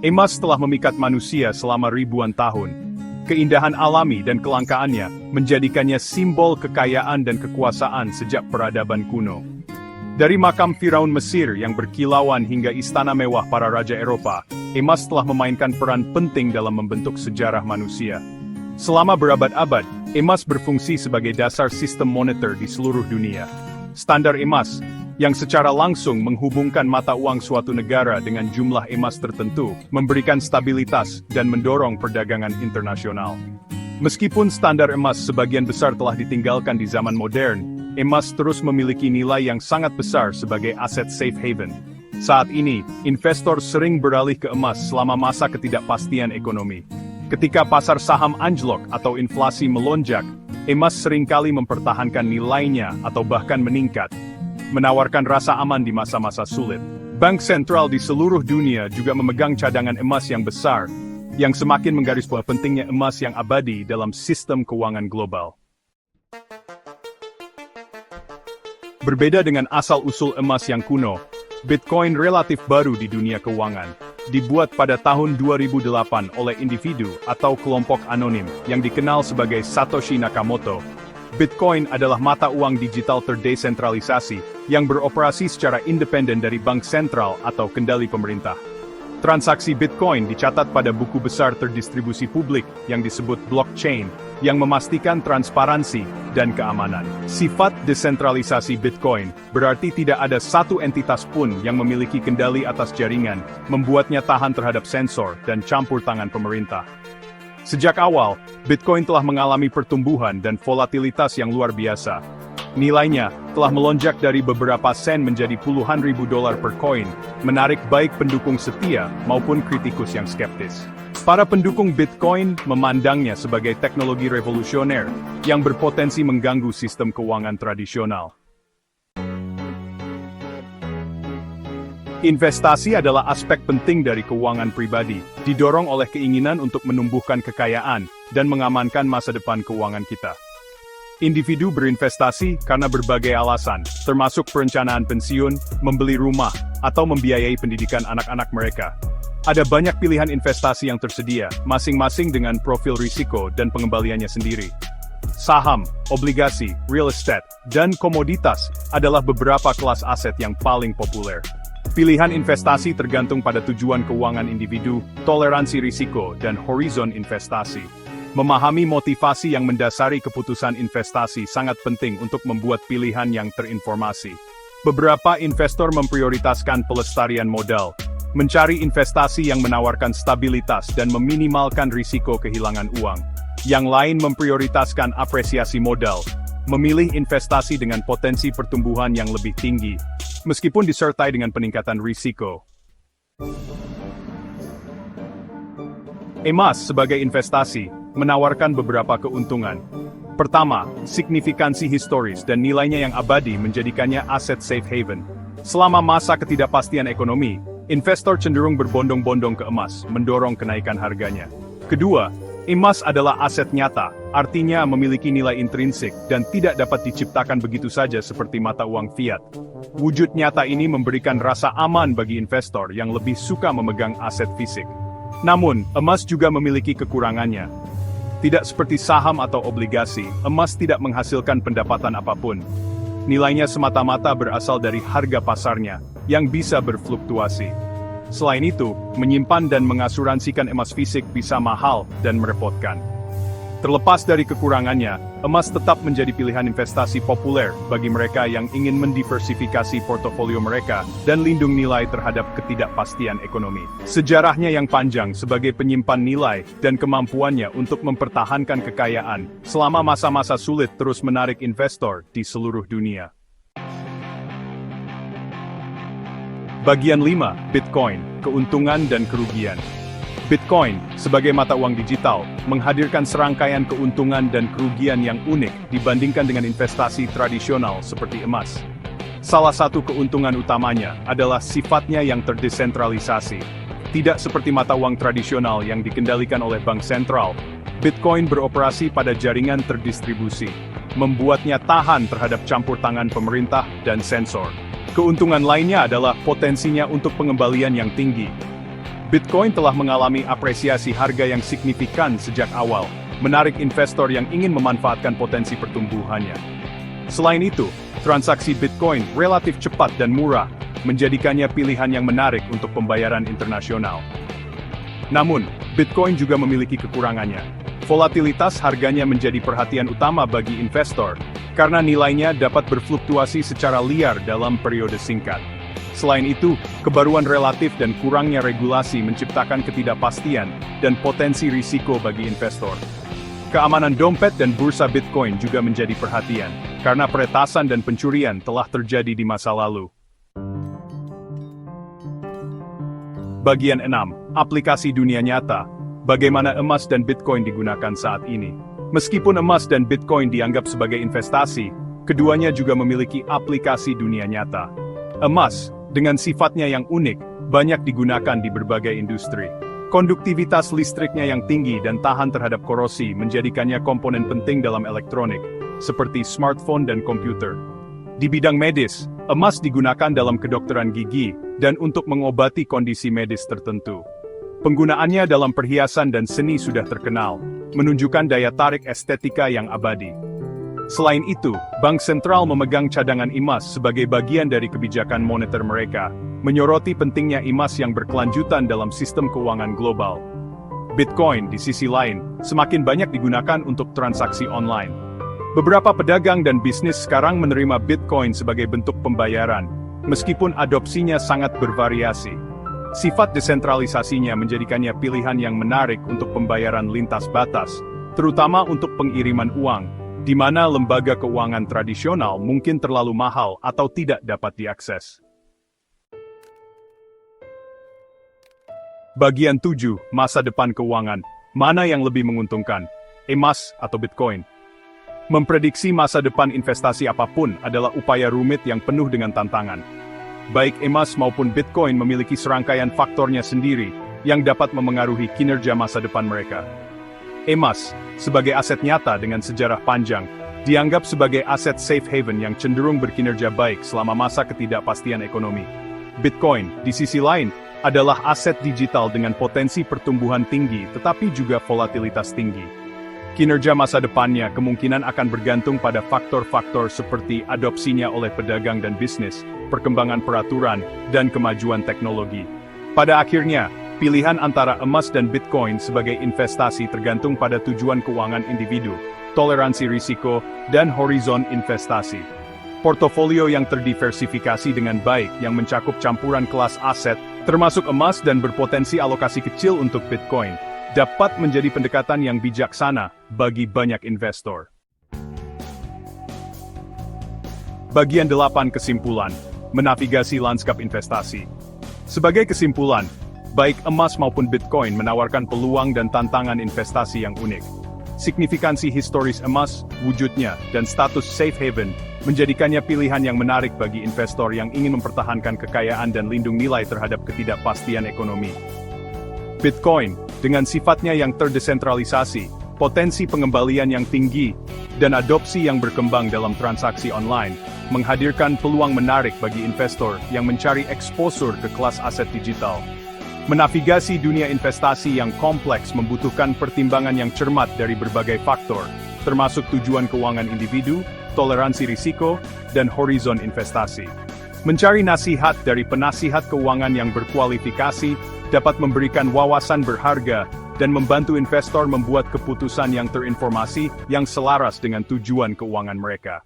Emas telah memikat manusia selama ribuan tahun. Keindahan alami dan kelangkaannya menjadikannya simbol kekayaan dan kekuasaan sejak peradaban kuno. Dari makam Firaun Mesir yang berkilauan hingga istana mewah para raja Eropa, emas telah memainkan peran penting dalam membentuk sejarah manusia. Selama berabad-abad, emas berfungsi sebagai dasar sistem moneter di seluruh dunia. Standar emas, yang secara langsung menghubungkan mata uang suatu negara dengan jumlah emas tertentu, memberikan stabilitas dan mendorong perdagangan internasional. Meskipun standar emas sebagian besar telah ditinggalkan di zaman modern, emas terus memiliki nilai yang sangat besar sebagai aset safe haven. Saat ini, investor sering beralih ke emas selama masa ketidakpastian ekonomi. Ketika pasar saham anjlok atau inflasi melonjak, emas seringkali mempertahankan nilainya atau bahkan meningkat, menawarkan rasa aman di masa-masa sulit. Bank sentral di seluruh dunia juga memegang cadangan emas yang besar, yang semakin menggarisbawahi pentingnya emas yang abadi dalam sistem keuangan global. Berbeda dengan asal-usul emas yang kuno, Bitcoin relatif baru di dunia keuangan. Dibuat pada tahun 2008 oleh individu atau kelompok anonim yang dikenal sebagai Satoshi Nakamoto. Bitcoin adalah mata uang digital terdesentralisasi yang beroperasi secara independen dari bank sentral atau kendali pemerintah. Transaksi Bitcoin dicatat pada buku besar terdistribusi publik yang disebut blockchain, yang memastikan transparansi dan keamanan. Sifat desentralisasi Bitcoin berarti tidak ada satu entitas pun yang memiliki kendali atas jaringan, membuatnya tahan terhadap sensor dan campur tangan pemerintah. Sejak awal, Bitcoin telah mengalami pertumbuhan dan volatilitas yang luar biasa. Nilainya telah melonjak dari beberapa sen menjadi puluhan ribu dolar per koin, menarik baik pendukung setia maupun kritikus yang skeptis. Para pendukung Bitcoin memandangnya sebagai teknologi revolusioner yang berpotensi mengganggu sistem keuangan tradisional. Investasi adalah aspek penting dari keuangan pribadi, didorong oleh keinginan untuk menumbuhkan kekayaan dan mengamankan masa depan keuangan kita. Individu berinvestasi karena berbagai alasan, termasuk perencanaan pensiun, membeli rumah, atau membiayai pendidikan anak-anak mereka. Ada banyak pilihan investasi yang tersedia, masing-masing dengan profil risiko dan pengembaliannya sendiri. Saham, obligasi, real estate, dan komoditas adalah beberapa kelas aset yang paling populer. Pilihan investasi tergantung pada tujuan keuangan individu, toleransi risiko, dan horizon investasi. Memahami motivasi yang mendasari keputusan investasi sangat penting untuk membuat pilihan yang terinformasi. Beberapa investor memprioritaskan pelestarian modal, mencari investasi yang menawarkan stabilitas dan meminimalkan risiko kehilangan uang. Yang lain memprioritaskan apresiasi modal, memilih investasi dengan potensi pertumbuhan yang lebih tinggi, meskipun disertai dengan peningkatan risiko. Emas sebagai investasi menawarkan beberapa keuntungan. Pertama, signifikansi historis dan nilainya yang abadi menjadikannya aset safe haven. Selama masa ketidakpastian ekonomi, investor cenderung berbondong-bondong ke emas, mendorong kenaikan harganya. Kedua, emas adalah aset nyata, artinya memiliki nilai intrinsik dan tidak dapat diciptakan begitu saja seperti mata uang fiat. Wujud nyata ini memberikan rasa aman bagi investor yang lebih suka memegang aset fisik. Namun, emas juga memiliki kekurangannya. Tidak seperti saham atau obligasi, emas tidak menghasilkan pendapatan apapun. Nilainya semata-mata berasal dari harga pasarnya, yang bisa berfluktuasi. Selain itu, menyimpan dan mengasuransikan emas fisik bisa mahal dan merepotkan. Terlepas dari kekurangannya, emas tetap menjadi pilihan investasi populer bagi mereka yang ingin mendiversifikasi portofolio mereka dan lindung nilai terhadap ketidakpastian ekonomi. Sejarahnya yang panjang sebagai penyimpan nilai dan kemampuannya untuk mempertahankan kekayaan selama masa-masa sulit terus menarik investor di seluruh dunia. Bagian 5, Bitcoin, keuntungan dan kerugian. Bitcoin, sebagai mata uang digital, menghadirkan serangkaian keuntungan dan kerugian yang unik dibandingkan dengan investasi tradisional seperti emas. Salah satu keuntungan utamanya adalah sifatnya yang terdesentralisasi. Tidak seperti mata uang tradisional yang dikendalikan oleh bank sentral, Bitcoin beroperasi pada jaringan terdistribusi, membuatnya tahan terhadap campur tangan pemerintah dan sensor. Keuntungan lainnya adalah potensinya untuk pengembalian yang tinggi. Bitcoin telah mengalami apresiasi harga yang signifikan sejak awal, menarik investor yang ingin memanfaatkan potensi pertumbuhannya. Selain itu, transaksi Bitcoin relatif cepat dan murah, menjadikannya pilihan yang menarik untuk pembayaran internasional. Namun, Bitcoin juga memiliki kekurangannya. Volatilitas harganya menjadi perhatian utama bagi investor, karena nilainya dapat berfluktuasi secara liar dalam periode singkat. Selain itu, kebaruan relatif dan kurangnya regulasi menciptakan ketidakpastian dan potensi risiko bagi investor. Keamanan dompet dan bursa Bitcoin juga menjadi perhatian, karena peretasan dan pencurian telah terjadi di masa lalu. Bagian 6. Aplikasi dunia nyata. Bagaimana emas dan Bitcoin digunakan saat ini? Meskipun emas dan Bitcoin dianggap sebagai investasi, keduanya juga memiliki aplikasi dunia nyata. Emas, dengan sifatnya yang unik, banyak digunakan di berbagai industri. Konduktivitas listriknya yang tinggi dan tahan terhadap korosi menjadikannya komponen penting dalam elektronik, seperti smartphone dan komputer. Di bidang medis, emas digunakan dalam kedokteran gigi, dan untuk mengobati kondisi medis tertentu. Penggunaannya dalam perhiasan dan seni sudah terkenal, menunjukkan daya tarik estetika yang abadi. Selain itu, bank sentral memegang cadangan emas sebagai bagian dari kebijakan moneter mereka, menyoroti pentingnya emas yang berkelanjutan dalam sistem keuangan global. Bitcoin, di sisi lain, semakin banyak digunakan untuk transaksi online. Beberapa pedagang dan bisnis sekarang menerima Bitcoin sebagai bentuk pembayaran, meskipun adopsinya sangat bervariasi. Sifat desentralisasinya menjadikannya pilihan yang menarik untuk pembayaran lintas batas, terutama untuk pengiriman uang, di mana lembaga keuangan tradisional mungkin terlalu mahal atau tidak dapat diakses. Bagian 7. Masa depan keuangan. Mana yang lebih menguntungkan? Emas atau Bitcoin? Memprediksi masa depan investasi apapun adalah upaya rumit yang penuh dengan tantangan. Baik emas maupun Bitcoin memiliki serangkaian faktornya sendiri yang dapat memengaruhi kinerja masa depan mereka. Emas, sebagai aset nyata dengan sejarah panjang, dianggap sebagai aset safe haven yang cenderung berkinerja baik selama masa ketidakpastian ekonomi. Bitcoin, di sisi lain, adalah aset digital dengan potensi pertumbuhan tinggi tetapi juga volatilitas tinggi. Kinerja masa depannya kemungkinan akan bergantung pada faktor-faktor seperti adopsinya oleh pedagang dan bisnis, perkembangan peraturan, dan kemajuan teknologi. Pada akhirnya, pilihan antara emas dan Bitcoin sebagai investasi tergantung pada tujuan keuangan individu, toleransi risiko, dan horizon investasi. Portofolio yang terdiversifikasi dengan baik yang mencakup campuran kelas aset, termasuk emas dan berpotensi alokasi kecil untuk Bitcoin, dapat menjadi pendekatan yang bijaksana bagi banyak investor. Bagian 8. Kesimpulan. Menavigasi lanskap investasi. Sebagai kesimpulan, baik emas maupun Bitcoin menawarkan peluang dan tantangan investasi yang unik. Signifikansi historis emas, wujudnya, dan status safe haven menjadikannya pilihan yang menarik bagi investor yang ingin mempertahankan kekayaan dan lindung nilai terhadap ketidakpastian ekonomi. Bitcoin, dengan sifatnya yang terdesentralisasi, potensi pengembalian yang tinggi, dan adopsi yang berkembang dalam transaksi online, menghadirkan peluang menarik bagi investor yang mencari eksposur ke kelas aset digital. Menavigasi dunia investasi yang kompleks membutuhkan pertimbangan yang cermat dari berbagai faktor, termasuk tujuan keuangan individu, toleransi risiko, dan horizon investasi. Mencari nasihat dari penasihat keuangan yang berkualifikasi dapat memberikan wawasan berharga dan membantu investor membuat keputusan yang terinformasi yang selaras dengan tujuan keuangan mereka.